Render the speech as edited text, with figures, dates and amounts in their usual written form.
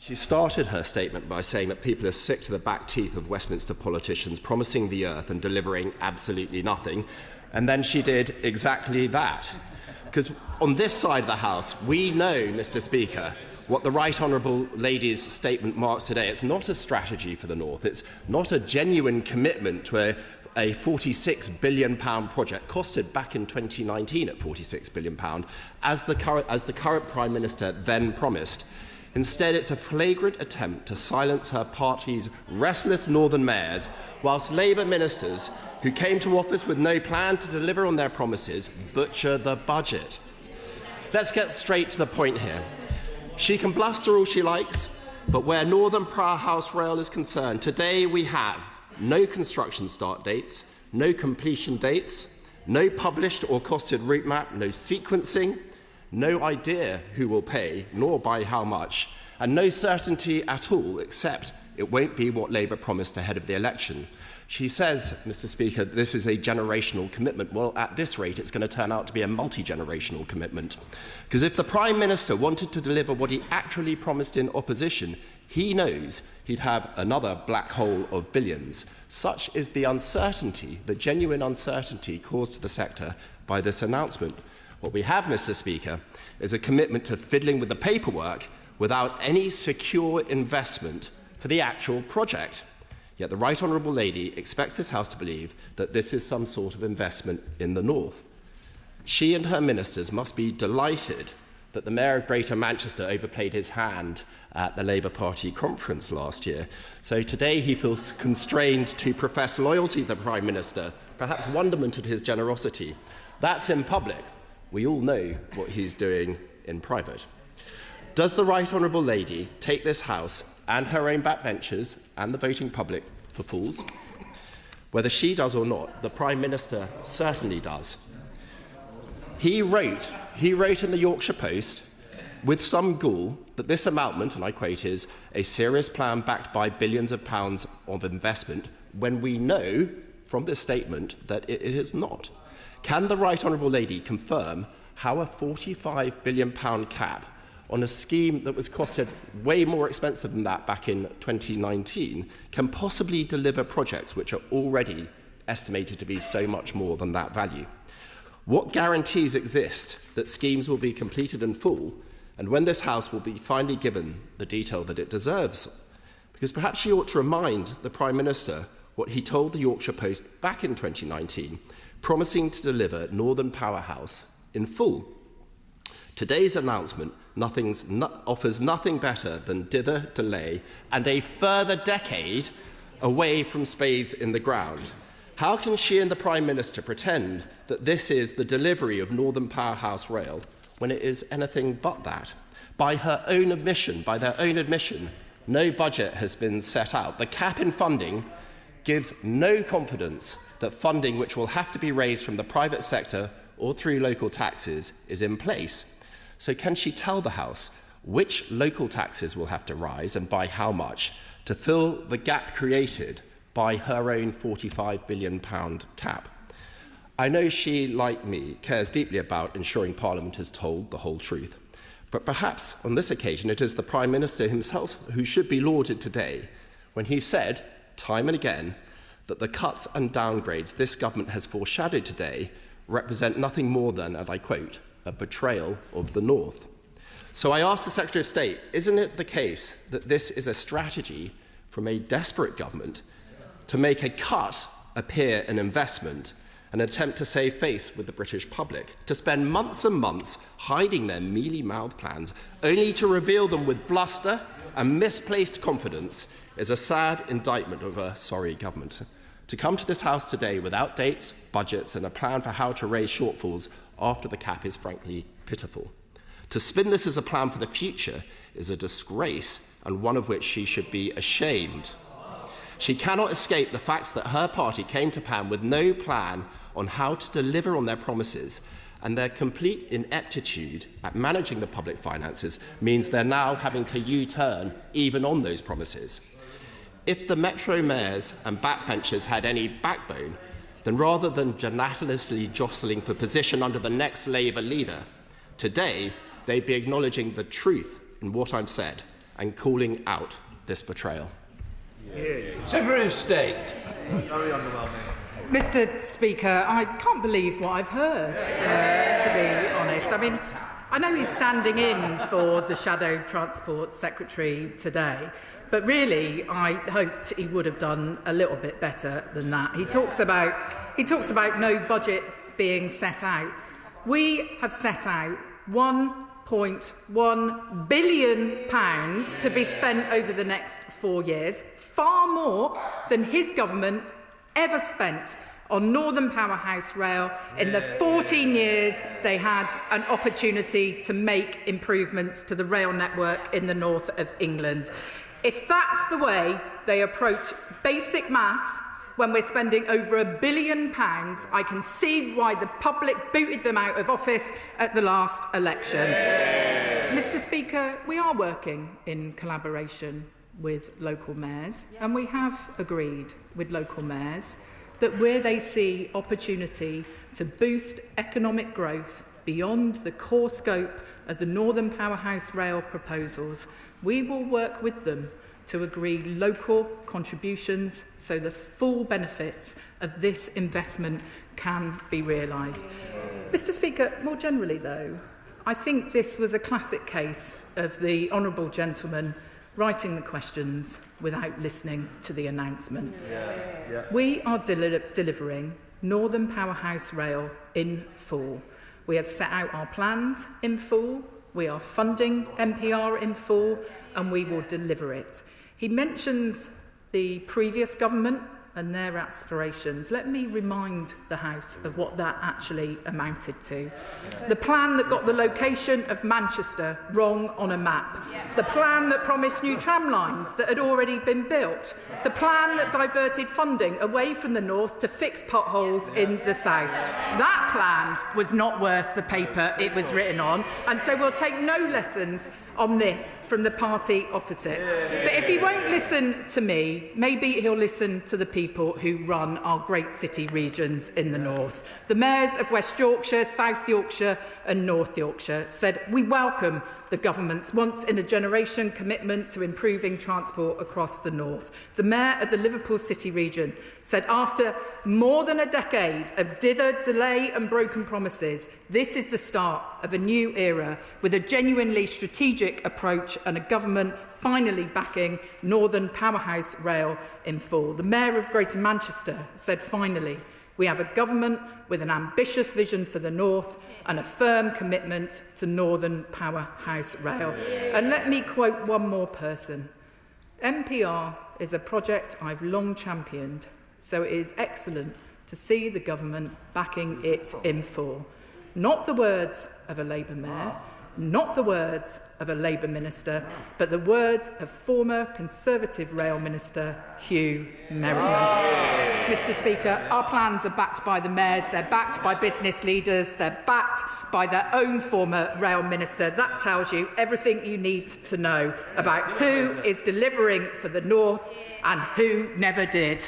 She started her statement by saying that people are sick to the back teeth of Westminster politicians promising the earth and delivering absolutely nothing. And then she did exactly that. Because on this side of the House, we know, Mr. Speaker, what the Right Honourable Lady's statement marks today. It's not a strategy for the North. It's not a genuine commitment to a £46 billion project, costed back in 2019 at £46 billion, as the current Prime Minister then promised. Instead, it's a flagrant attempt to silence her party's restless northern mayors, whilst Labour ministers who came to office with no plan to deliver on their promises butcher the budget. Let's get straight to the point here. She can bluster all she likes, but where Northern Powerhouse Rail is concerned, today we have no construction start dates, no completion dates, no published or costed route map, no sequencing, no idea who will pay, nor by how much, and no certainty at all, except it won't be what Labour promised ahead of the election. She says, Mr. Speaker, this is a generational commitment. Well, at this rate, it's going to turn out to be a multi-generational commitment. Because if the Prime Minister wanted to deliver what he actually promised in opposition, he knows he'd have another black hole of billions. Such is the uncertainty, the genuine uncertainty caused to the sector by this announcement. What we have, Mr. Speaker, is a commitment to fiddling with the paperwork without any secure investment for the actual project. Yet the Right Honourable Lady expects this House to believe that this is some sort of investment in the North. She and her ministers must be delighted that the Mayor of Greater Manchester overplayed his hand at the Labour Party conference last year. So today he feels constrained to profess loyalty to the Prime Minister, perhaps wonderment at his generosity. That's in public. We all know what he's doing in private. Does the Right Honourable Lady take this House and her own backbenchers and the voting public for fools? Whether she does or not, the Prime Minister certainly does. He wrote in the Yorkshire Post with some gall that this amountment, and I quote, is a serious plan backed by billions of pounds of investment, when we know from this statement that it is not. Can the Right Honourable Lady confirm how a £45 billion cap on a scheme that was costed way more expensive than that back in 2019 can possibly deliver projects which are already estimated to be so much more than that value? What guarantees exist that schemes will be completed in full, and when this House will be finally given the detail that it deserves? Because perhaps she ought to remind the Prime Minister what he told the Yorkshire Post back in 2019, promising to deliver Northern Powerhouse in full. Today's announcement offers nothing better than dither, delay, and a further decade away from spades in the ground. How can she and the Prime Minister pretend that this is the delivery of Northern Powerhouse Rail when it is anything but that? By their own admission, no budget has been set out. The cap in funding gives no confidence that funding which will have to be raised from the private sector or through local taxes is in place. So can she tell the House which local taxes will have to rise and by how much to fill the gap created by her own £45 billion cap? I know she, like me, cares deeply about ensuring Parliament is told the whole truth. But perhaps on this occasion it is the Prime Minister himself who should be lauded today when he said, time and again, that the cuts and downgrades this government has foreshadowed today represent nothing more than, and I quote, a betrayal of the North. So I ask the Secretary of State, isn't it the case that this is a strategy from a desperate government to make a cut appear an investment, an attempt to save face with the British public, to spend months and months hiding their mealy-mouthed plans, only to reveal them with bluster and misplaced confidence, is a sad indictment of a sorry government. To come to this House today without dates, budgets and a plan for how to raise shortfalls after the cap is frankly pitiful. To spin this as a plan for the future is a disgrace, and one of which she should be ashamed. She cannot escape the facts that her party came to power with no plan on how to deliver on their promises, and their complete ineptitude at managing the public finances means they're now having to U-turn even on those promises. If the Metro mayors and backbenchers had any backbone, then rather than genitalously jostling for position under the next Labour leader, today they'd be acknowledging the truth in what I've said, and calling out this betrayal. Secretary of State. Very underwhelming. Mr. Speaker, I can't believe what I've heard, to be honest. I mean, I know he's standing in for the Shadow Transport Secretary today, but really I hoped he would have done a little bit better than that. He talks about no budget being set out. We have set out £1.1 billion to be spent over the next 4 years, far more than his government ever spent on Northern Powerhouse Rail in the 14 years they had an opportunity to make improvements to the rail network in the north of England. If that's the way they approach basic maths when we're spending over £1 billion, I can see why the public booted them out of office at the last election. Mr. Speaker, we are working in collaboration with local mayors, and we have agreed with local mayors that where they see opportunity to boost economic growth beyond the core scope of the Northern Powerhouse Rail proposals, we will work with them to agree local contributions so the full benefits of this investment can be realised. Mr. Speaker, more generally though, I think this was a classic case of the honourable gentleman writing the questions without listening to the announcement. We are delivering Northern Powerhouse Rail in full. We have set out our plans in full, we are funding MPR in full, and we will deliver it. He mentions the previous government and their aspirations. Let me remind the House of what that actually amounted to. The plan that got the location of Manchester wrong on a map. The plan that promised new tram lines that had already been built. The plan that diverted funding away from the north to fix potholes in the south. That plan was not worth the paper it was written on, and so we'll take no lessons on this from the party opposite. But if he won't listen to me, maybe he'll listen to the people who run our great city regions in the north. The mayors of West Yorkshire, South Yorkshire and North Yorkshire said, we welcome the government's once-in-a-generation commitment to improving transport across the north. The mayor of the Liverpool City region said, after more than a decade of dither, delay and broken promises, this is the start of a new era with a genuinely strategic approach and a government finally backing Northern Powerhouse Rail in full. The mayor of Greater Manchester said, finally, we have a government with an ambitious vision for the north and a firm commitment to Northern Powerhouse Rail. And let me quote one more person. MPR is a project I've long championed, so it is excellent to see the government backing it in full. Not the words of a Labour mayor, not the words of a Labour minister, but the words of former Conservative Rail Minister Hugh Merriman. Mr. Speaker, our plans are backed by the mayors, they're backed by business leaders, they're backed by their own former Rail Minister. That tells you everything you need to know about who is delivering for the North and who never did.